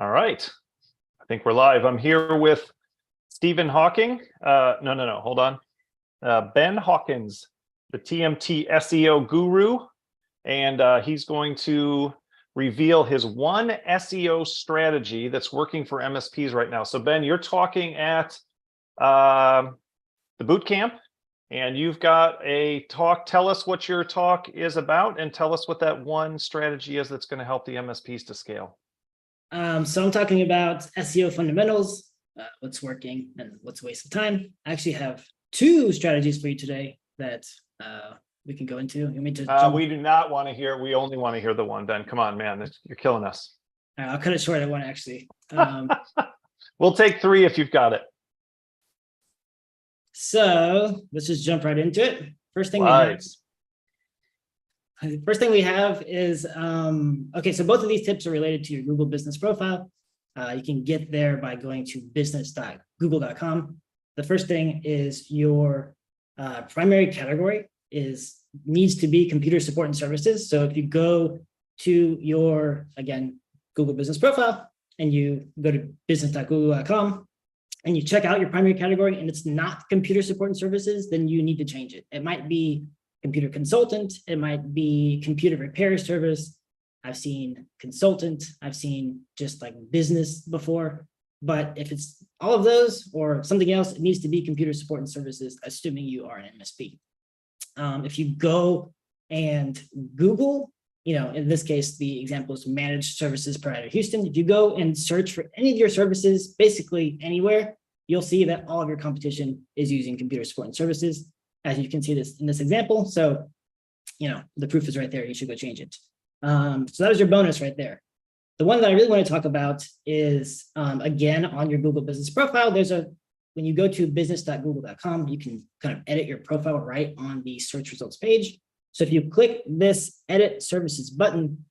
All right. I think we're live. I'm here with Stephen Hawking. No. Hold on. Ben Hawkins, the TMT SEO guru. And he's going to reveal his one SEO strategy that's working for MSPs right now. So Ben, you're talking at the boot camp, and you've got a talk. Tell us what your talk is about, and tell us what that one strategy is that's going to help the MSPs to scale. So I'm talking about SEO fundamentals, what's working and what's a waste of time. I actually have two strategies for you today that we can go into. You want me to we do not want to hear. We only want to hear the one, Ben. Come on, man. You're killing us. I'll cut it short at one, actually. We'll take three if you've got it. So let's just jump right into it. First thing we have is, okay, so both of these tips are related to your Google business profile. You can get there by going to business.google.com. The first thing is your primary category needs to be computer support and services. So if you go to your, again, Google business profile and you go to business.google.com and you check out your primary category and it's not computer support and services, then you need to change it. It might be computer consultant, it might be computer repair service. I've seen consultant, I've seen just like business before, but if it's all of those or something else, it needs to be computer support and services, assuming you are an MSP. If you go and Google, in this case, the example is managed services provider Houston. If you go and search for any of your services, basically anywhere, you'll see that all of your competition is using computer support and services, as you can see this in this example. So, the proof is right there. You should go change it. So that was your bonus right there. The one that I really want to talk about is, again, on your Google business profile, when you go to business.google.com, you can kind of edit your profile right on the search results page. So if you click this edit services button,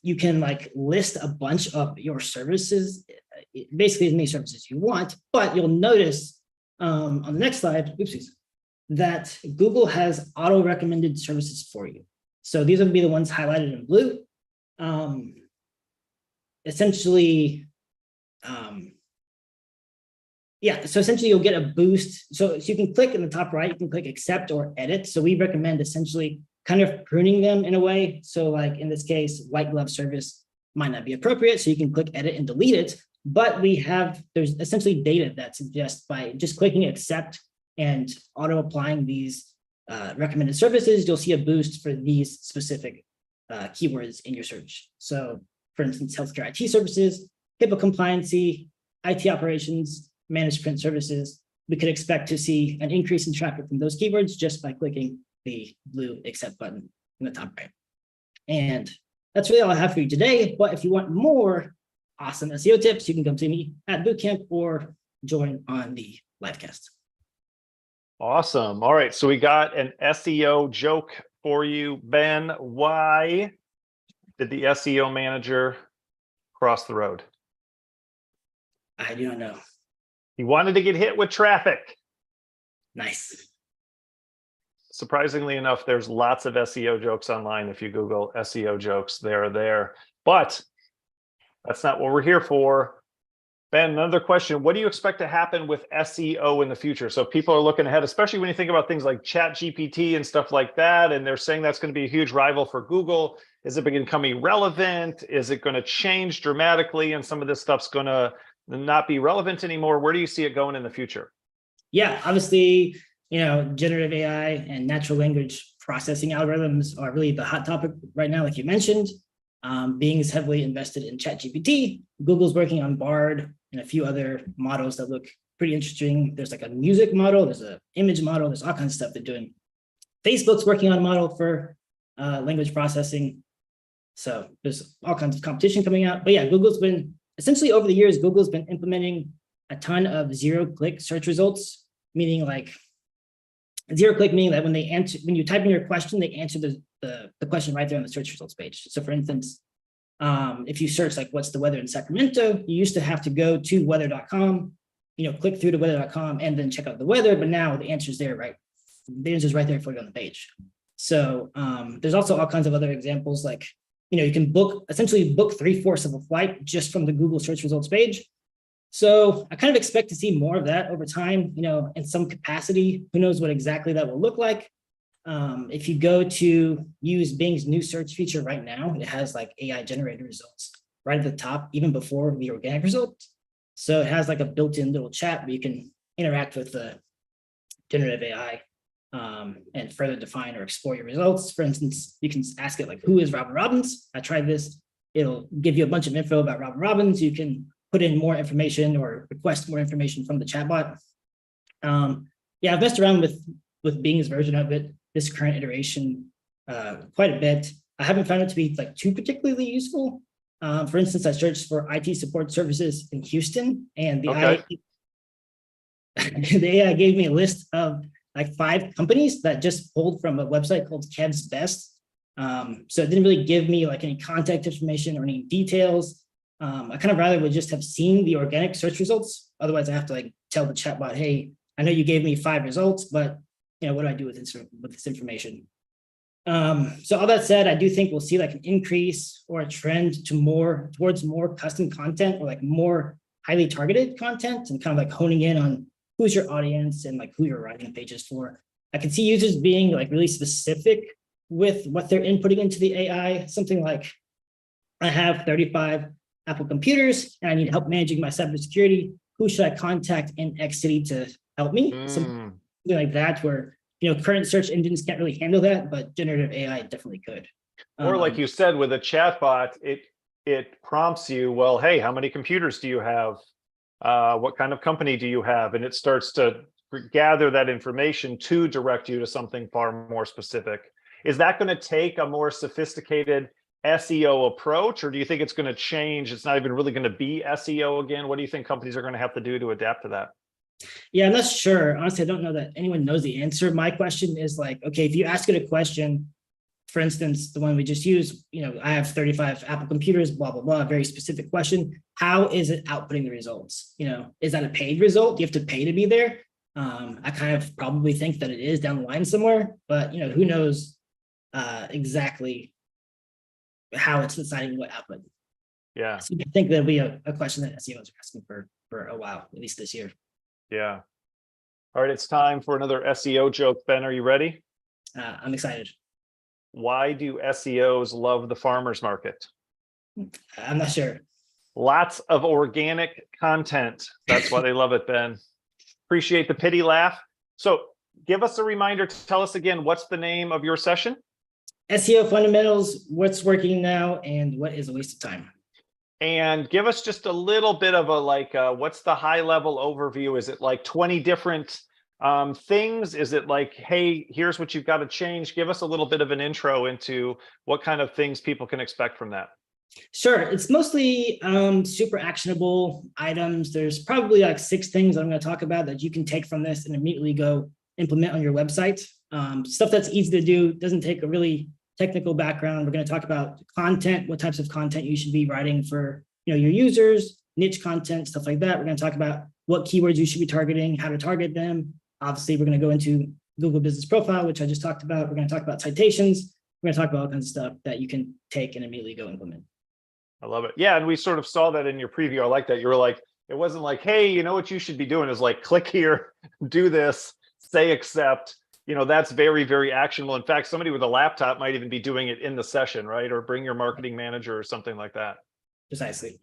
you can list a bunch of your services, basically as many services you want, but you'll notice on the next slide, that Google has auto-recommended services for you. So these will be the ones highlighted in blue. Essentially you'll get a boost. So you can click in the top right, you can click accept or edit. So we recommend essentially kind of pruning them in a way. So like in this case, white glove service might not be appropriate. So you can click edit and delete it. But there's essentially data that suggests by just clicking accept and auto applying these recommended services, you'll see a boost for these specific keywords in your search. So for instance, healthcare IT services, HIPAA compliancy, IT operations, managed print services, we could expect to see an increase in traffic from those keywords just by clicking the blue accept button in the top right. And that's really all I have for you today. But if you want more awesome SEO tips, you can come see me at bootcamp or join on the livecast. Awesome. All right. So we got an SEO joke for you, Ben. Why did the SEO manager cross the road? I do not know. He wanted to get hit with traffic. Nice. Surprisingly enough, there's lots of SEO jokes online. If you Google SEO jokes, they're there. But that's not what we're here for. Ben, another question. What do you expect to happen with SEO in the future? So people are looking ahead, especially when you think about things like ChatGPT and stuff like that, and they're saying that's going to be a huge rival for Google. Is it becoming irrelevant? Is it going to change dramatically and some of this stuff's going to not be relevant anymore? Where do you see it going in the future? Yeah, obviously, generative AI and natural language processing algorithms are really the hot topic right now, like you mentioned. Bing is heavily invested in ChatGPT. Google's working on Bard and a few other models that look pretty interesting. There's like a music model, there's an image model, there's all kinds of stuff they're doing. Facebook's working on a model for language processing. So there's all kinds of competition coming out. But yeah, Google's been, essentially over the years, Google's been implementing a ton of zero-click search results, meaning zero-click meaning that when you type in your question, they answer the question right there on the search results page. So for instance, if you search what's the weather in Sacramento, you used to have to go to weather.com, click through to weather.com and then check out the weather. But now the answer's there, right? The answer's right there for you on the page. So there's also all kinds of other examples you can essentially book 3/4 of a flight just from the Google search results page. So I kind of expect to see more of that over time, in some capacity. Who knows what exactly that will look like. If you go to use Bing's new search feature right now, it has like AI generated results right at the top, even before the organic results. So it has like a built-in little chat where you can interact with the generative AI and further define or explore your results. For instance, you can ask it like, who is Robin Robbins? I tried this. It'll give you a bunch of info about Robin Robbins. You can put in more information or request more information from the chatbot. I've messed around with Bing's version of it, this current iteration, quite a bit. I haven't found it to be like too particularly useful. For instance, I searched for IT support services in Houston, and the AI gave me a list of like 5 companies that just pulled from a website called Kev's Best. So it didn't really give me like any contact information or any details. I kind of rather would just have seen the organic search results. Otherwise, I have to like tell the chatbot, hey, I know you gave me 5 results, but what do I do with this information? So all that said, I do think we'll see like an increase or a trend towards more custom content or like more highly targeted content, and kind of like honing in on who's your audience and like who you're writing pages for. I can see users being like really specific with what they're inputting into the AI. Something like, I have 35 Apple computers and I need help managing my cybersecurity. Who should I contact in X city to help me? Something like that, where current search engines can't really handle that, but generative AI definitely could. Or like you said, with a chatbot, it prompts you, well, hey, how many computers do you have? What kind of company do you have? And it starts to gather that information to direct you to something far more specific. Is that going to take a more sophisticated SEO approach, or do you think it's going to change? It's not even really going to be SEO again. What do you think companies are going to have to do to adapt to that? Yeah, I'm not sure. Honestly, I don't know that anyone knows the answer. My question is like, okay, if you ask it a question, for instance, the one we just used, I have 35 Apple computers, blah, blah, blah, a very specific question. How is it outputting the results? Is that a paid result? Do you have to pay to be there? I kind of probably think that it is down the line somewhere, but who knows exactly how it's deciding what output. Yeah. So I think that'll be a question that SEOs are asking for a while, at least this year. Yeah. All right, it's time for another SEO joke. Ben, are you ready? I'm excited. Why do SEOs love the farmers market? I'm not sure. Lots of organic content. That's why they love it, Ben. Appreciate the pity laugh. So give us a reminder. Tell us again, what's the name of your session? SEO fundamentals, what's working now, and what is a waste of time. And give us just a little bit of a what's the high level overview? Is it like 20 different things? Is it like, hey, here's what you've got to change? Give us a little bit of an intro into what kind of things people can expect from that. Sure. It's mostly super actionable items. There's probably like 6 things I'm going to talk about that you can take from this and immediately go implement on your website. Stuff that's easy to do, doesn't take a really technical background. We're going to talk about content, what types of content you should be writing for your users, niche content, stuff like that. We're going to talk about what keywords you should be targeting, how to target them. Obviously, we're going to go into Google Business Profile, which I just talked about. We're going to talk about citations. We're going to talk about all kinds of stuff that you can take and immediately go implement. I love it. Yeah, and we sort of saw that in your preview. I like that. You were like, it wasn't like, hey, you know what you should be doing is like, click here, do this, say accept. That's very, very actionable. In fact, somebody with a laptop might even be doing it in the session, right? Or bring your marketing manager or something like that. Precisely.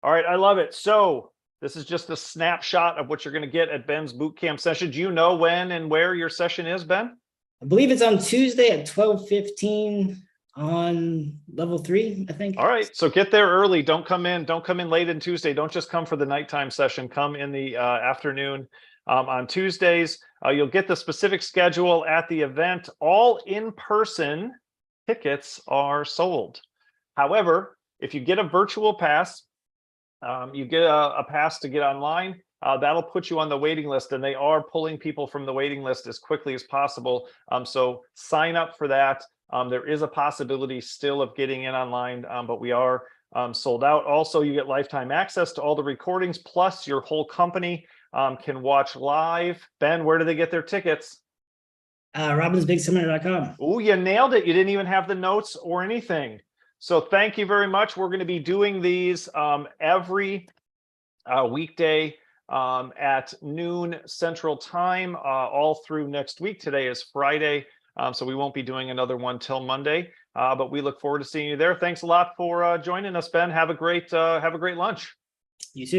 All right, I love it. So this is just a snapshot of what you're going to get at Ben's bootcamp session. Do you know when and where your session is, Ben? I believe it's on Tuesday at 12:15 on level 3, I think. All right, so get there early. Don't come in late on Tuesday. Don't just come for the nighttime session. Come in the afternoon on Tuesdays. You'll get the specific schedule at the event. All in-person tickets are sold. However, if you get a virtual pass, you get a pass to get online, that'll put you on the waiting list, and they are pulling people from the waiting list as quickly as possible. So sign up for that. There is a possibility still of getting in online, but we are sold out. Also, you get lifetime access to all the recordings, plus your whole company can watch live. Ben, where do they get their tickets? RobinsBigSeminar.com. Oh, you nailed it. You didn't even have the notes or anything. So thank you very much. We're going to be doing these every weekday at noon Central Time all through next week. Today is Friday, so we won't be doing another one till Monday. But we look forward to seeing you there. Thanks a lot for joining us, Ben. Have a great lunch.